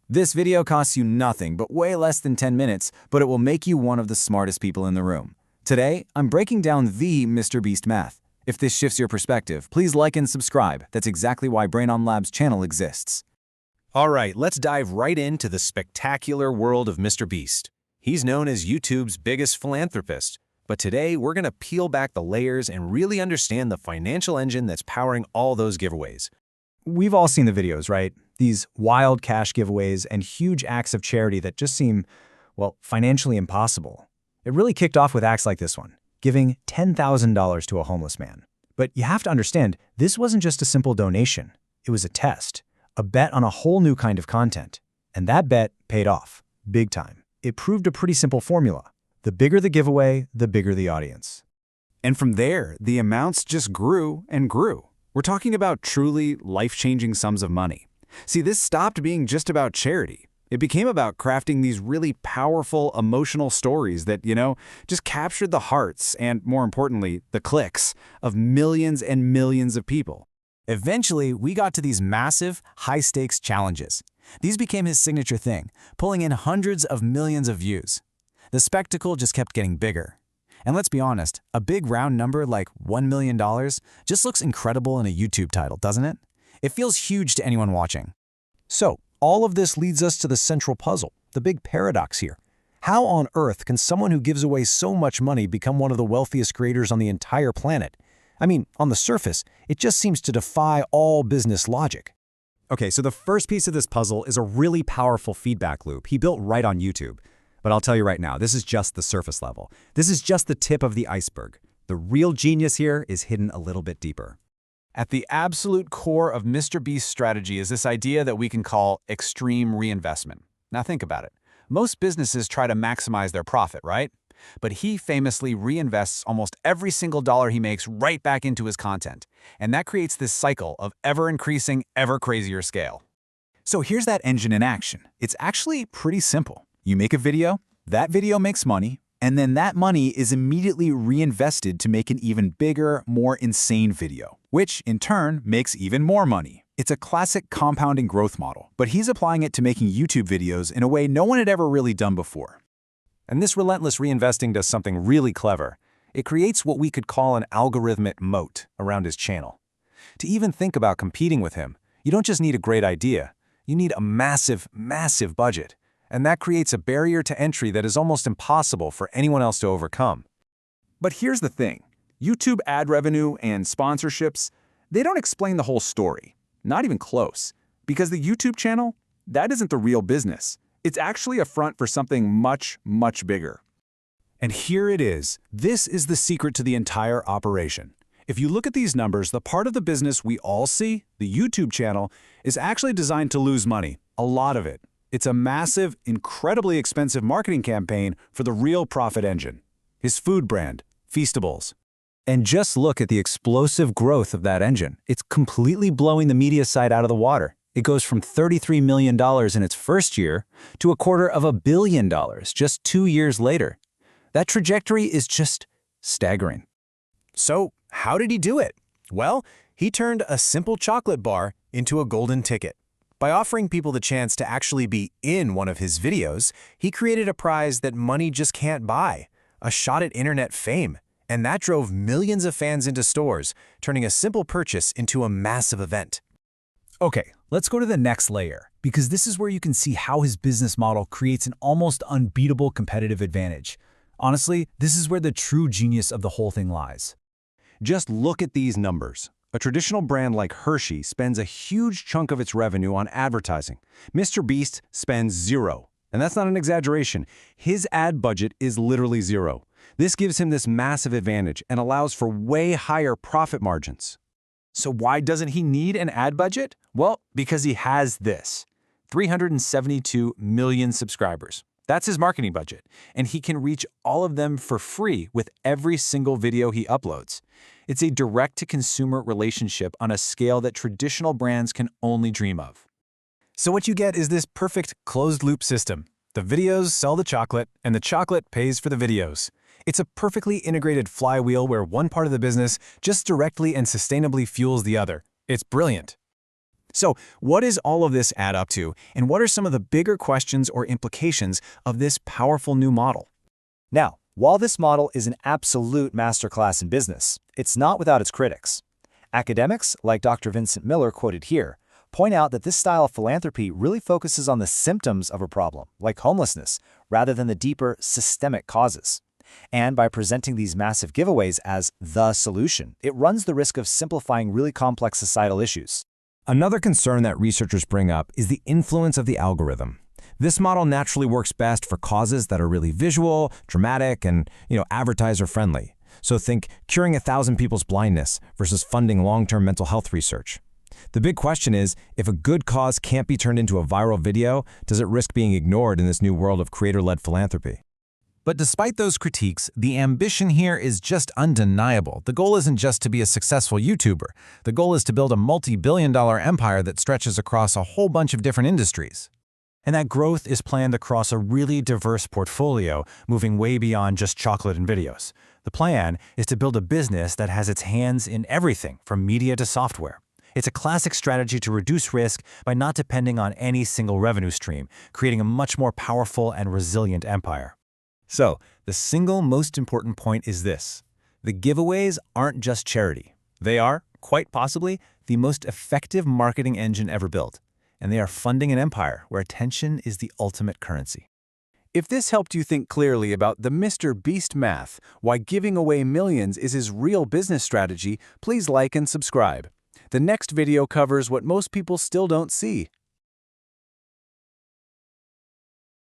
This video costs you nothing but way less than 10 minutes, but it will make you one of the smartest people in the room. Today, I'm breaking down the MrBeast math. If this shifts your perspective, please like and subscribe. That's exactly why BRAINELM Lab's channel exists. All right, let's dive right into the spectacular world of MrBeast. He's known as YouTube's biggest philanthropist, but today we're going to peel back the layers and really understand the financial engine that's powering all those giveaways. We've all seen the videos, right? These wild cash giveaways and huge acts of charity that just seem, well, financially impossible. It really kicked off with acts like this one, giving $10,000 to a homeless man. But you have to understand, this wasn't just a simple donation. It was a test, a bet on a whole new kind of content. And that bet paid off, big time. It proved a pretty simple formula. The bigger the giveaway, the bigger the audience. And from there, the amounts just grew and grew. We're talking about truly life-changing sums of money. See, this stopped being just about charity. It became about crafting these really powerful, emotional stories that, just captured the hearts and, more importantly, the clicks of millions and millions of people. Eventually, we got to these massive, high-stakes challenges. These became his signature thing, pulling in hundreds of millions of views. The spectacle just kept getting bigger. And let's be honest, a big round number like $1 million just looks incredible in a YouTube title, doesn't it? It feels huge to anyone watching. So, all of this leads us to the central puzzle, the big paradox here. How on earth can someone who gives away so much money become one of the wealthiest creators on the entire planet? I mean, on the surface, it just seems to defy all business logic. Okay, so the first piece of this puzzle is a really powerful feedback loop he built right on YouTube. But I'll tell you right now, this is just the surface level. This is just the tip of the iceberg. The real genius here is hidden a little bit deeper. At the absolute core of MrBeast's strategy is this idea that we can call extreme reinvestment. Now think about it. Most businesses try to maximize their profit, right? But he famously reinvests almost every single dollar he makes right back into his content. And that creates this cycle of ever-increasing, ever-crazier scale. So here's that engine in action. It's actually pretty simple. You make a video, that video makes money, and then that money is immediately reinvested to make an even bigger, more insane video, which in turn makes even more money. It's a classic compounding growth model, but he's applying it to making YouTube videos in a way no one had ever really done before. And this relentless reinvesting does something really clever. It creates what we could call an algorithmic moat around his channel. To even think about competing with him, you don't just need a great idea, you need a massive, massive budget. And that creates a barrier to entry that is almost impossible for anyone else to overcome. But here's the thing. YouTube ad revenue and sponsorships, they don't explain the whole story. Not even close. Because the YouTube channel, that isn't the real business. It's actually a front for something much, much bigger. And here it is. This is the secret to the entire operation. If you look at these numbers, the part of the business we all see, the YouTube channel, is actually designed to lose money. A lot of it. It's a massive, incredibly expensive marketing campaign for the real profit engine, his food brand, Feastables. And just look at the explosive growth of that engine. It's completely blowing the media side out of the water. It goes from $33 million in its first year to $250 million just 2 years later. That trajectory is just staggering. So, how did he do it? Well, he turned a simple chocolate bar into a golden ticket. By offering people the chance to actually be in one of his videos, he created a prize that money just can't buy, a shot at internet fame. And that drove millions of fans into stores, turning a simple purchase into a massive event. Okay, let's go to the next layer, because this is where you can see how his business model creates an almost unbeatable competitive advantage. Honestly, this is where the true genius of the whole thing lies. Just look at these numbers. A traditional brand like Hershey spends a huge chunk of its revenue on advertising. MrBeast spends zero. And that's not an exaggeration. His ad budget is literally zero. This gives him this massive advantage and allows for way higher profit margins. So why doesn't he need an ad budget? Well, because he has this. 372 million subscribers. That's his marketing budget, and he can reach all of them for free with every single video he uploads. It's a direct-to-consumer relationship on a scale that traditional brands can only dream of. So what you get is this perfect closed-loop system. The videos sell the chocolate, and the chocolate pays for the videos. It's a perfectly integrated flywheel where one part of the business just directly and sustainably fuels the other. It's brilliant. So, what does all of this add up to, and what are some of the bigger questions or implications of this powerful new model? Now, while this model is an absolute masterclass in business, it's not without its critics. Academics, like Dr. Vincent Miller quoted here, point out that this style of philanthropy really focuses on the symptoms of a problem, like homelessness, rather than the deeper systemic causes. And by presenting these massive giveaways as the solution, it runs the risk of simplifying really complex societal issues. Another concern that researchers bring up is the influence of the algorithm. This model naturally works best for causes that are really visual, dramatic, and advertiser-friendly. So think curing 1,000 people's blindness versus funding long-term mental health research. The big question is, if a good cause can't be turned into a viral video, does it risk being ignored in this new world of creator-led philanthropy? But despite those critiques, the ambition here is just undeniable. The goal isn't just to be a successful YouTuber. The goal is to build a multi-billion-dollar empire that stretches across a whole bunch of different industries. And that growth is planned across a really diverse portfolio, moving way beyond just chocolate and videos. The plan is to build a business that has its hands in everything, from media to software. It's a classic strategy to reduce risk by not depending on any single revenue stream, creating a much more powerful and resilient empire. So, the single most important point is this: the giveaways aren't just charity. They are, quite possibly, the most effective marketing engine ever built. And they are funding an empire where attention is the ultimate currency. If this helped you think clearly about the MrBeast math, why giving away millions is his real business strategy, please like and subscribe. The next video covers what most people still don't see: